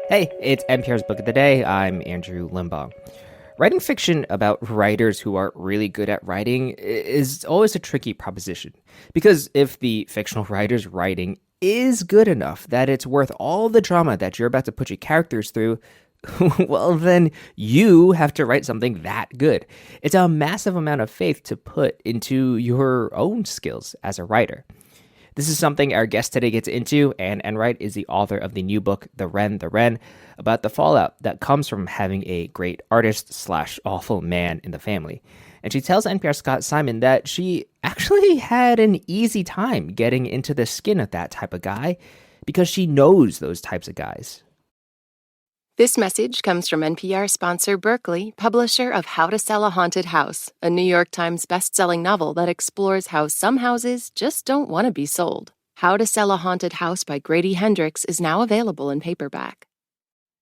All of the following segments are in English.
Hey, it's NPR's Book of the Day. I'm Andrew Limbaugh. Writing fiction about writers who are really good at writing is always a tricky proposition. Because if the fictional writer's writing is good enough that it's worth all the drama that you're about to put your characters through, well, then you have to write something that good. It's a massive amount of faith to put into your own skills as a writer. This is something our guest today gets into. Anne Enright is the author of the new book, The Wren, about the fallout that comes from having a great artist slash awful man in the family. And she tells NPR Scott Simon that she actually had an easy time getting into the skin of that type of guy because she knows those types of guys. This message comes from NPR sponsor Berkeley, publisher of How to Sell a Haunted House, a New York Times bestselling novel that explores how some houses just don't want to be sold. How to Sell a Haunted House by Grady Hendrix is now available in paperback.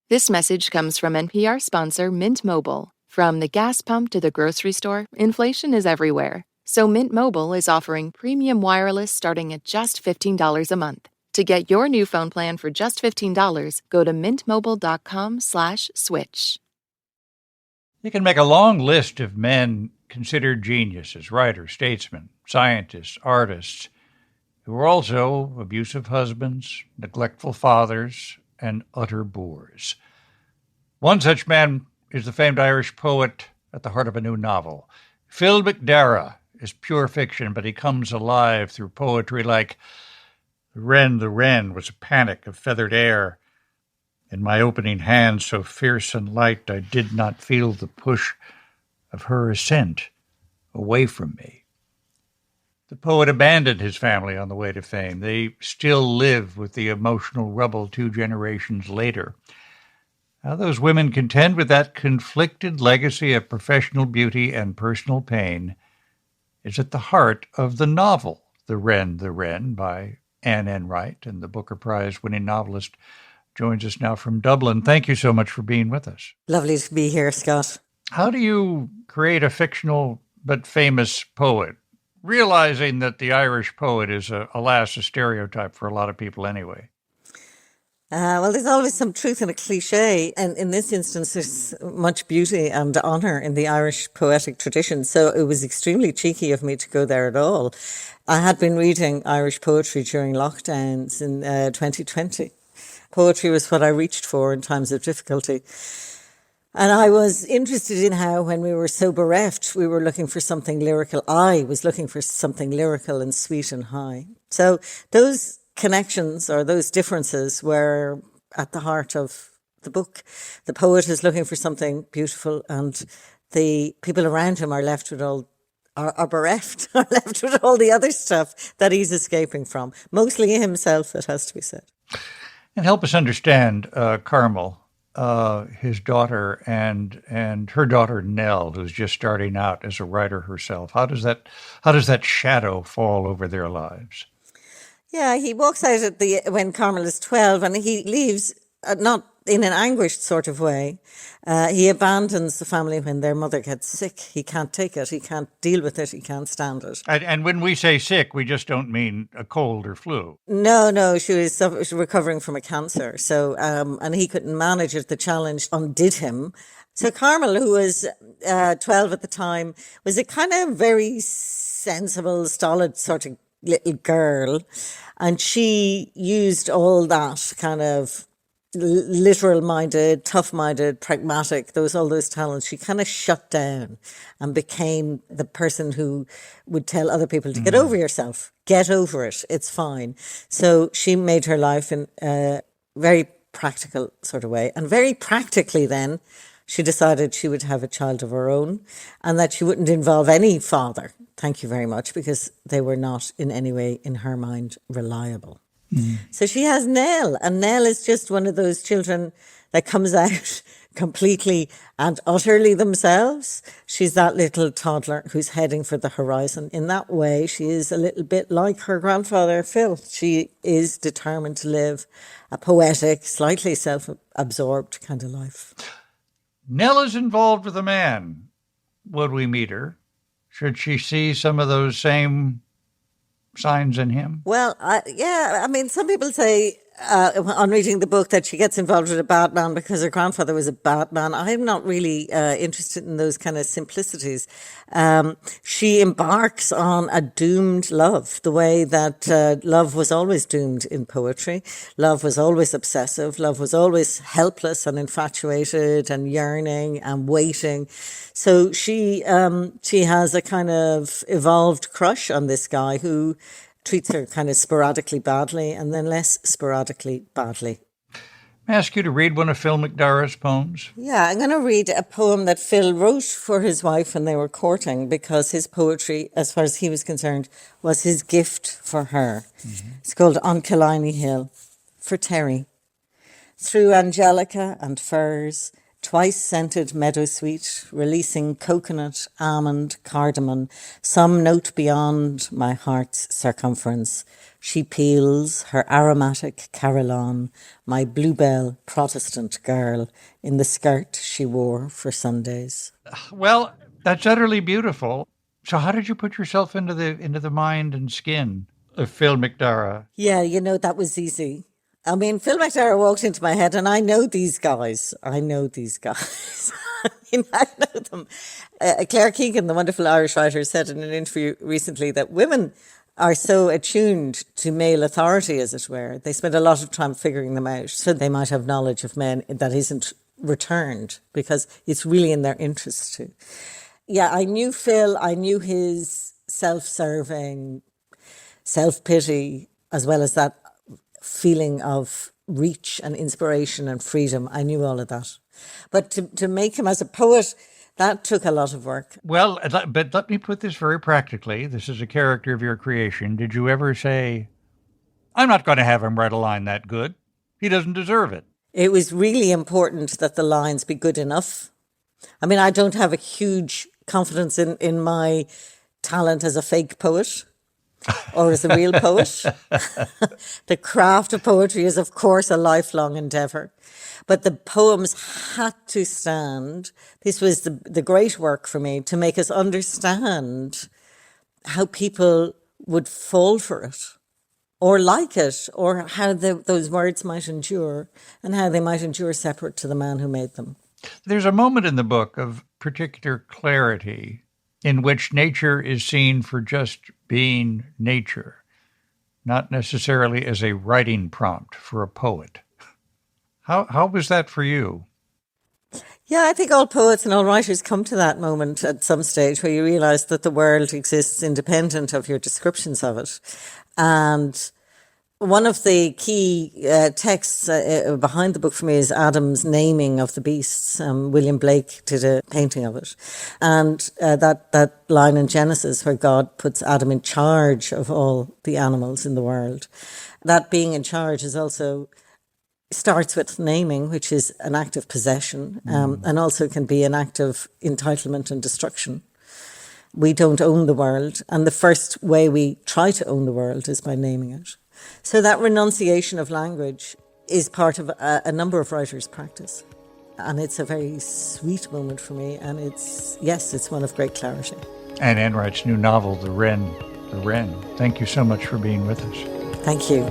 This message comes from NPR sponsor Mint Mobile. From the gas pump to the grocery store, inflation is everywhere. So Mint Mobile is offering premium wireless starting at just $15 a month. To get your new phone plan for just $15, go to mintmobile.com/switch. You can make a long list of men considered geniuses, writers, statesmen, scientists, artists, who were also abusive husbands, neglectful fathers, and utter bores. One such man is the famed Irish poet at the heart of a new novel. Phil McDarragh is pure fiction, but he comes alive through poetry like the wren was a panic of feathered air. In my opening hand so fierce and light, I did not feel the push of her ascent away from me. The poet abandoned his family on the way to fame. They still live with the emotional rubble 2 generations later. How those women contend with that conflicted legacy of professional beauty and personal pain is at the heart of the novel, The Wren, by Anne Enright, and the Booker Prize-winning novelist joins us now from Dublin. Thank you so much for being with us. Lovely to be here, Scott. How do you create a fictional but famous poet, realizing that the Irish poet is, alas, a stereotype for a lot of people anyway? Well, there's always some truth in a cliche, and in this instance, there's much beauty and honour in the Irish poetic tradition, so it was extremely cheeky of me to go there at all. I had been reading Irish poetry during lockdowns in 2020. Poetry was what I reached for in times of difficulty. And I was interested in how, when we were so bereft, we were looking for something lyrical. I was looking for something lyrical and sweet and high. So those connections or those differences were at the heart of the book. The poet is looking for something beautiful, and the people around him are left with are bereft, are left with all the other stuff that he's escaping from. Mostly himself, it has to be said. And help us understand Carmel, his daughter, and her daughter Nell, who's just starting out as a writer herself. How does that shadow fall over their lives? Yeah, he walks out when Carmel is 12, and he leaves, not in an anguished sort of way. He abandons the family when their mother gets sick. He can't take it. He can't deal with it. He can't stand it. And when we say sick, we just don't mean a cold or flu. No, she was recovering from a cancer. So, and he couldn't manage it. The challenge undid him. So Carmel, who was 12 at the time, was a kind of very sensible, stolid sort of little girl, and she used all that kind of literal-minded, tough-minded, pragmatic, all those talents. She kind of shut down and became the person who would tell other people to get over yourself, get over it, it's fine. So she made her life in a very practical sort of way, and very practically then she decided she would have a child of her own and that she wouldn't involve any father. Thank you very much, because they were not in any way, in her mind, reliable. So she has Nell, and Nell is just one of those children that comes out completely and utterly themselves. She's that little toddler who's heading for the horizon. In that way, she is a little bit like her grandfather, Phil. She is determined to live a poetic, slightly self-absorbed kind of life. Nell is involved with a man. Would we meet her? Should she see some of those same signs in him? Well, some people say on reading the book that she gets involved with a Batman because her grandfather was a Batman. I'm not really interested in those kind of simplicities. She embarks on a doomed love, the way that love was always doomed in poetry. Love was always obsessive. Love was always helpless and infatuated and yearning and waiting. So she has a kind of evolved crush on this guy who treats her kind of sporadically badly and then less sporadically badly. May I ask you to read one of Phil McDarragh's poems? Yeah, I'm going to read a poem that Phil wrote for his wife when they were courting, because his poetry, as far as he was concerned, was his gift for her. Mm-hmm. It's called On Killiney Hill. For Terry. Through angelica and firs, twice scented meadowsweet, releasing coconut, almond, cardamom, some note beyond my heart's circumference. She peels her aromatic carillon, my bluebell Protestant girl, in the skirt she wore for Sundays. Well, that's utterly beautiful. So how did you put yourself into the mind and skin of Phil McDarragh? Yeah, that was easy. I mean, Phil McDarragh walked into my head, and I know these guys. I know them. Claire Keegan, the wonderful Irish writer, said in an interview recently that women are so attuned to male authority, as it were. They spend a lot of time figuring them out, so they might have knowledge of men that isn't returned, because it's really in their interest to. Yeah, I knew Phil. I knew his self-serving, self-pity, as well as that feeling of reach and inspiration and freedom. I knew all of that. But to make him as a poet, that took a lot of work. Well, but let me put this very practically. This is a character of your creation. Did you ever say, I'm not going to have him write a line that good. He doesn't deserve it. It was really important that the lines be good enough. I mean, I don't have a huge confidence in my talent as a fake poet. Or as a real poet. The craft of poetry is, of course, a lifelong endeavour. But the poems had to stand. This was the great work for me, to make us understand how people would fall for it, or like it, or how those words might endure, and how they might endure separate to the man who made them. There's a moment in the book of particular clarity in which nature is seen for just being nature, not necessarily as a writing prompt for a poet. How was that for you? Yeah, I think all poets and all writers come to that moment at some stage where you realise that the world exists independent of your descriptions of it. And one of the key texts behind the book for me is Adam's naming of the beasts. William Blake did a painting of it. And that line in Genesis where God puts Adam in charge of all the animals in the world. That being in charge is also starts with naming, which is an act of possession, and also can be an act of entitlement and destruction. We don't own the world. And the first way we try to own the world is by naming it. So that renunciation of language is part of a number of writers' practice. And it's a very sweet moment for me. And it's one of great clarity. Anne Enright's new novel, The Wren. Thank you so much for being with us. Thank you.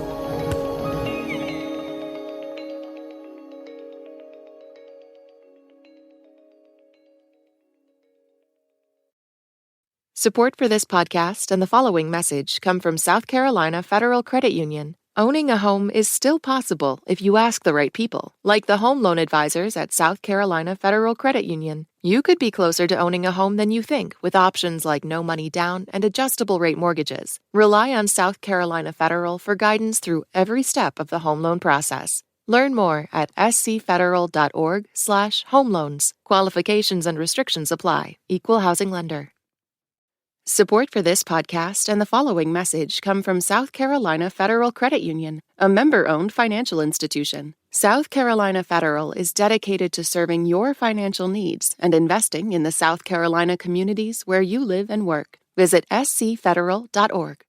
Support for this podcast and the following message come from South Carolina Federal Credit Union. Owning a home is still possible if you ask the right people, like the home loan advisors at South Carolina Federal Credit Union. You could be closer to owning a home than you think with options like no money down and adjustable rate mortgages. Rely on South Carolina Federal for guidance through every step of the home loan process. Learn more at scfederal.org/home loans. Qualifications and restrictions apply. Equal housing lender. Support for this podcast and the following message come from South Carolina Federal Credit Union, a member-owned financial institution. South Carolina Federal is dedicated to serving your financial needs and investing in the South Carolina communities where you live and work. Visit scfederal.org.